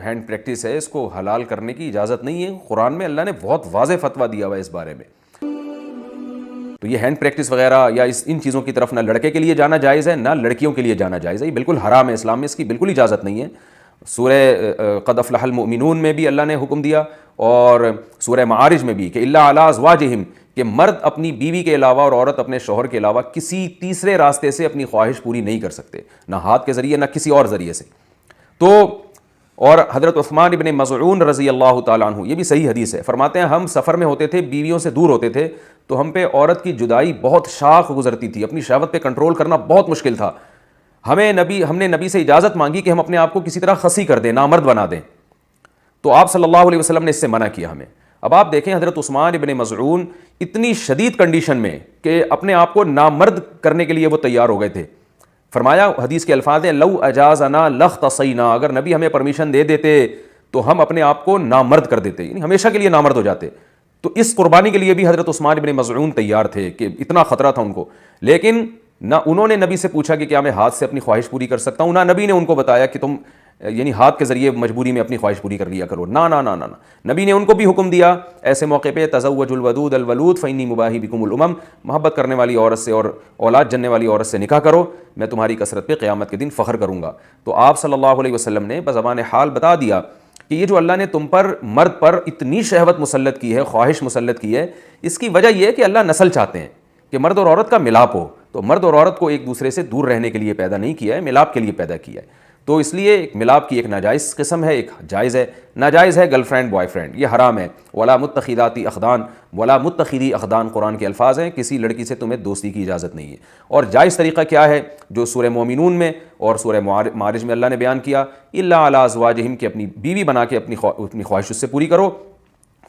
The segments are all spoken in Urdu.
ہینڈ پریکٹس ہے اس کو حلال کرنے کی اجازت نہیں ہے. قرآن میں اللہ نے بہت واضح فتویٰ دیا ہوا ہے اس بارے میں. تو یہ ہینڈ پریکٹس وغیرہ یا ان چیزوں کی طرف نہ لڑکے کے لیے جانا جائز ہے نہ لڑکیوں کے لیے جانا جائز ہے. یہ بالکل حرام ہے, اسلام میں اس کی بالکل اجازت نہیں ہے. سورہ قد افلح المؤمنون میں بھی اللہ نے حکم دیا اور سورہ معارج میں بھی کہ الا علی ازواجہم, کہ مرد اپنی بیوی کے علاوہ اور عورت اپنے شوہر کے علاوہ کسی تیسرے راستے سے اپنی خواہش پوری نہیں کر سکتے, نہ ہاتھ کے ذریعے نہ کسی اور ذریعے سے. تو اور حضرت عثمان ابن مظعون رضی اللہ تعالیٰ عنہ, یہ بھی صحیح حدیث ہے, فرماتے ہیں ہم سفر میں ہوتے تھے, بیویوں سے دور ہوتے تھے, تو ہم پہ عورت کی جدائی بہت شاق گزرتی تھی, اپنی شہوت پہ کنٹرول کرنا بہت مشکل تھا. ہم نے نبی سے اجازت مانگی کہ ہم اپنے آپ کو کسی طرح خصی کر دیں, نامرد بنا دیں, تو آپ صلی اللہ علیہ وسلم نے اس سے منع کیا ہمیں. اب آپ دیکھیں حضرت عثمان ابن مظعون اتنی شدید کنڈیشن میں کہ اپنے آپ کو نامرد کرنے کے لیے وہ تیار ہو گئے تھے. فرمایا, حدیث کے الفاظ ہیں, لو اجازنا لاختصینا, اگر نبی ہمیں پرمیشن دے دیتے تو ہم اپنے آپ کو نامرد کر دیتے, یعنی ہمیشہ کے لیے نامرد ہو جاتے. تو اس قربانی کے لیے بھی حضرت عثمان ابن مظعون تیار تھے کہ اتنا خطرہ تھا ان کو. لیکن نہ انہوں نے نبی سے پوچھا کہ کیا میں ہاتھ سے اپنی خواہش پوری کر سکتا ہوں, نہ نبی نے ان کو بتایا کہ تم یعنی ہاتھ کے ذریعے مجبوری میں اپنی خواہش پوری کر لیا کرو. نہ نہ نہ نہ نبی نے ان کو بھی حکم دیا ایسے موقع پہ, تزوجوا الودود الولود فانی مباہی بکم الامم, محبت کرنے والی عورت سے اور اولاد جننے والی عورت سے نکاح کرو, میں تمہاری کثرت پہ قیامت کے دن فخر کروں گا. تو آپ صلی اللہ علیہ وسلم نے بزبان حال بتا دیا کہ یہ جو اللہ نے تم پر, مرد پر اتنی شہوت مسلط کی ہے, خواہش مسلط کی ہے, اس کی وجہ یہ ہے کہ اللہ نسل چاہتے ہیں کہ مرد اور عورت کا ملاپ ہو. تو مرد اور عورت کو ایک دوسرے سے دور رہنے کے لیے پیدا نہیں کیا ہے, ملاپ کے لیے پیدا کیا ہے. تو اس لیے ایک ملاپ کی ایک ناجائز قسم ہے, ایک جائز ہے. ناجائز ہے گرل فرینڈ بوائے فرینڈ, یہ حرام ہے. ولا متخذاتی اخدان, ولا متخذی اخدان قرآن کے الفاظ ہیں, کسی لڑکی سے تمہیں دوستی کی اجازت نہیں ہے. اور جائز طریقہ کیا ہے جو سورہ مومنون میں اور سورہ معارج میں اللہ نے بیان کیا, الا علی ازواجہم, کہ اپنی بیوی بنا کے اپنی خواہش اس سے پوری کرو.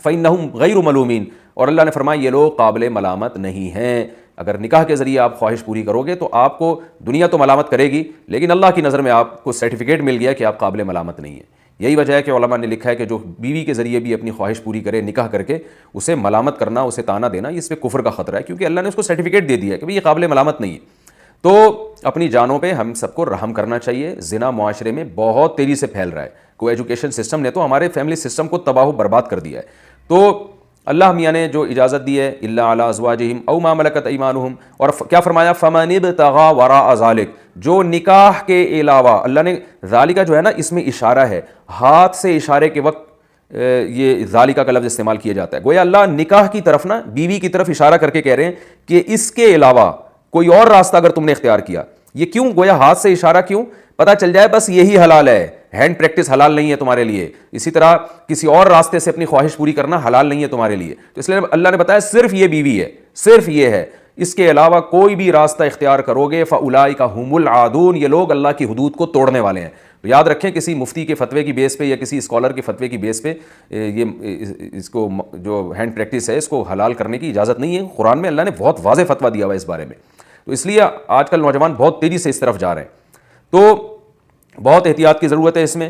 فإنہم غیر ملومین, اور اللہ نے فرمایا یہ لوگ قابل ملامت نہیں ہیں. اگر نکاح کے ذریعے آپ خواہش پوری کرو گے تو آپ کو دنیا تو ملامت کرے گی, لیکن اللہ کی نظر میں آپ کو سرٹیفکیٹ مل گیا کہ آپ قابل ملامت نہیں ہیں. یہی وجہ ہے کہ علماء نے لکھا ہے کہ جو بیوی کے ذریعے بھی اپنی خواہش پوری کرے نکاح کر کے, اسے ملامت کرنا, اسے تانا دینا, اس پہ کفر کا خطرہ ہے, کیونکہ اللہ نے اس کو سرٹیفکیٹ دے دیا ہے کہ بھئی یہ قابل ملامت نہیں ہے. تو اپنی جانوں پہ ہم سب کو رحم کرنا چاہیے. زنا معاشرے میں بہت تیزی سے پھیل رہا ہے. کو ایجوکیشن سسٹم نے تو ہمارے فیملی سسٹم کو تباہ و برباد کر دیا ہے. تو اللہ میاں نے جو اجازت دی ہے الا علی ازواجہم او ما ملکت ایمانہم, اور کیا فرمایا, فمن ابتغى وراء ذلک, جو نکاح کے علاوہ, اللہ نے ذالکہ جو ہے نا اس میں اشارہ ہے, ہاتھ سے اشارے کے وقت یہ ذالکہ کا لفظ استعمال کیا جاتا ہے. گویا اللہ نکاح کی طرف نا, بیوی کی طرف اشارہ کر کے کہہ رہے ہیں کہ اس کے علاوہ کوئی اور راستہ اگر تم نے اختیار کیا. یہ کیوں گویا ہاتھ سے اشارہ کیوں, پتہ چل جائے بس یہی حلال ہے, ہینڈ پریکٹس حلال نہیں ہے تمہارے لیے. اسی طرح کسی اور راستے سے اپنی خواہش پوری کرنا حلال نہیں ہے تمہارے لیے. تو اس لیے اللہ نے بتایا صرف یہ بیوی ہے, صرف یہ ہے, اس کے علاوہ کوئی بھی راستہ اختیار کرو گے فاولئک هم العادون, یہ لوگ اللہ کی حدود کو توڑنے والے ہیں. تو یاد رکھیں کسی مفتی کے فتوے کی بیس پہ یا کسی اسکالر کے فتوے کی بیس پہ یہ اس کو جو ہینڈ پریکٹس ہے اس کو حلال کرنے کی اجازت نہیں ہے. قرآن میں اللہ نے بہت واضح فتویٰ دیا ہوا ہے اس بارے میں. تو اس لیے آج کل نوجوان بہت تیزی سے اس طرف جا رہے ہیں, تو بہت احتیاط کی ضرورت ہے اس میں.